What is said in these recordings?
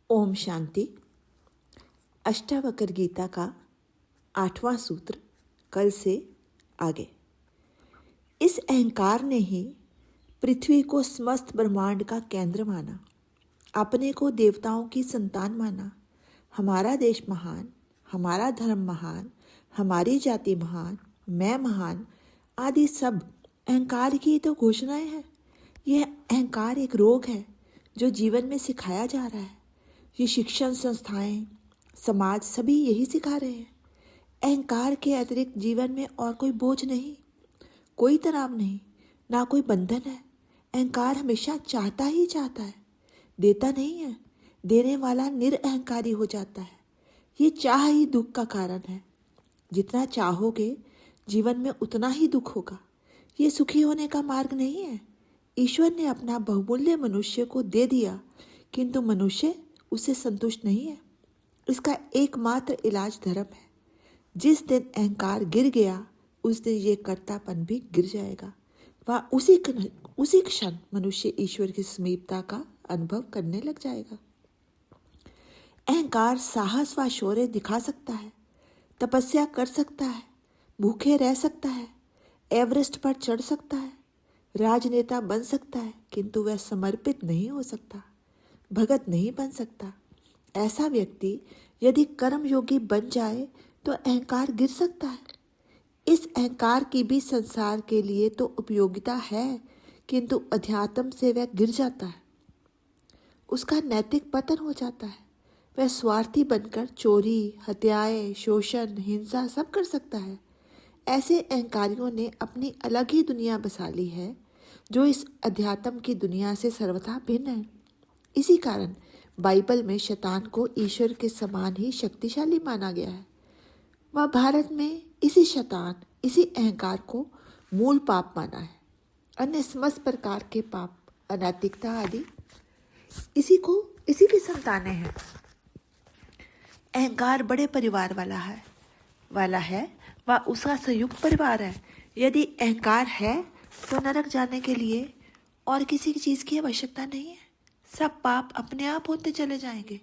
ओम शांति। अष्टावक्र गीता का 8वां सूत्र कल से आगे। इस अहंकार ने ही पृथ्वी को समस्त ब्रह्मांड का केंद्र माना, अपने को देवताओं की संतान माना। हमारा देश महान, हमारा धर्म महान, हमारी जाति महान, मैं महान आदि सब अहंकार की तो घोषणाएं हैं। यह अहंकार एक रोग है जो जीवन में सिखाया जा रहा है। ये शिक्षण संस्थाएं, समाज सभी यही सिखा रहे हैं। अहंकार के अतिरिक्त जीवन में और कोई बोझ नहीं, कोई तनाव नहीं, ना कोई बंधन है। अहंकार हमेशा चाहता ही चाहता है, देता नहीं है। देने वाला निरअहंकारी हो जाता है। ये चाह ही दुख का कारण है। जितना चाहोगे जीवन में उतना ही दुख होगा। ये सुखी होने का मार्ग नहीं है। ईश्वर ने अपना बहुमूल्य मनुष्य को दे दिया, किंतु मनुष्य उससे संतुष्ट नहीं है। इसका एकमात्र इलाज धर्म है। जिस दिन अहंकार गिर गया उस दिन ये कर्तापन भी गिर जाएगा। वह उसी क्षण मनुष्य ईश्वर की समीपता का अनुभव करने लग जाएगा। अहंकार साहस व शौर्य दिखा सकता है, तपस्या कर सकता है, भूखे रह सकता है, एवरेस्ट पर चढ़ सकता है, राजनेता बन सकता है, किंतु वह समर्पित नहीं हो सकता, भगत नहीं बन सकता। ऐसा व्यक्ति यदि कर्मयोगी बन जाए तो अहंकार गिर सकता है। इस अहंकार की भी संसार के लिए तो उपयोगिता है, किंतु अध्यात्म से वह गिर जाता है। उसका नैतिक पतन हो जाता है। वह स्वार्थी बनकर चोरी, हत्याएं, शोषण, हिंसा सब कर सकता है। ऐसे अहंकारियों ने अपनी अलग ही दुनिया बसा ली है, जो इस अध्यात्म की दुनिया से सर्वथा भिन्न है। इसी कारण बाइबल में शैतान को ईश्वर के समान ही शक्तिशाली माना गया है। वह भारत में इसी शैतान, इसी अहंकार को मूल पाप माना है। अन्य समस्त प्रकार के पाप, अनैतिकता आदि इसी की संतानें हैं। अहंकार बड़े परिवार वाला है वह उसका संयुक्त परिवार है। यदि अहंकार है तो नरक जाने के लिए और किसी चीज की आवश्यकता नहीं है। सब पाप अपने आप होते चले जाएंगे,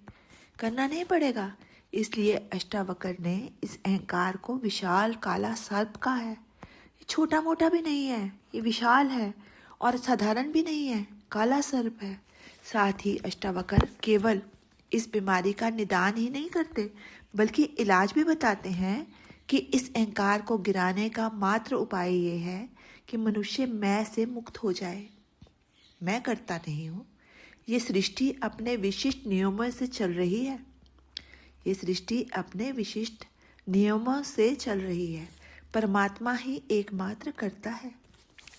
करना नहीं पड़ेगा। इसलिए अष्टावक्र ने इस अहंकार को विशाल काला सर्प कहा है। ये छोटा मोटा भी नहीं है, ये विशाल है और साधारण भी नहीं है, काला सर्प है। साथ ही अष्टावक्र केवल इस बीमारी का निदान ही नहीं करते, बल्कि इलाज भी बताते हैं कि इस अहंकार को गिराने का मात्र उपाय ये है कि मनुष्य मैं से मुक्त हो जाए। मैं करता नहीं हूँ। ये सृष्टि अपने विशिष्ट नियमों से चल रही है। ये सृष्टि अपने विशिष्ट नियमों से चल रही है। परमात्मा ही एकमात्र करता है।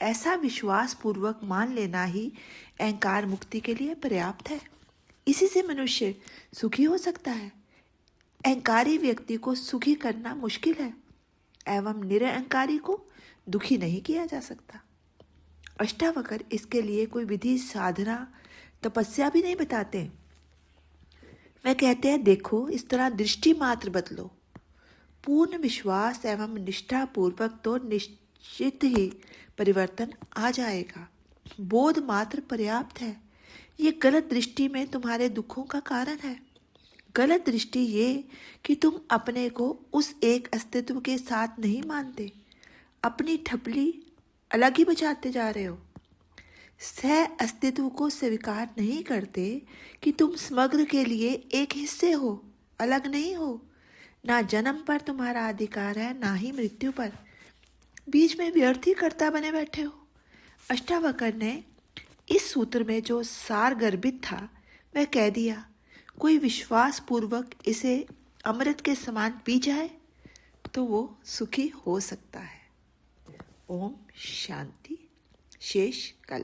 ऐसा विश्वास पूर्वक मान लेना ही अहंकार मुक्ति के लिए पर्याप्त है। इसी से मनुष्य सुखी हो सकता है। अहंकारी व्यक्ति को सुखी करना मुश्किल है एवं निरअहंकारी को दुखी नहीं किया जा सकता। अष्टावक्र इसके लिए कोई विधि, साधना, तपस्या भी नहीं बताते। वे कहते हैं, देखो इस तरह दृष्टि मात्र बदलो। पूर्ण विश्वास एवं निष्ठा पूर्वक तो निश्चित ही परिवर्तन आ जाएगा। बोध मात्र पर्याप्त है। ये गलत दृष्टि में तुम्हारे दुखों का कारण है। गलत दृष्टि ये कि तुम अपने को उस एक अस्तित्व के साथ नहीं मानते, अपनी ठपली अलग ही बचाते जा रहे हो। सह अस्तित्व को स्वीकार नहीं करते कि तुम समग्र के लिए एक हिस्से हो, अलग नहीं हो। ना जन्म पर तुम्हारा अधिकार है, ना ही मृत्यु पर। बीच में व्यर्थ ही कर्ता बने बैठे हो। अष्टावक्र ने इस सूत्र में जो सार गर्भित था वह कह दिया। कोई विश्वास पूर्वक इसे अमृत के समान पी जाए तो वो सुखी हो सकता है। ओम शांति। शेष कल।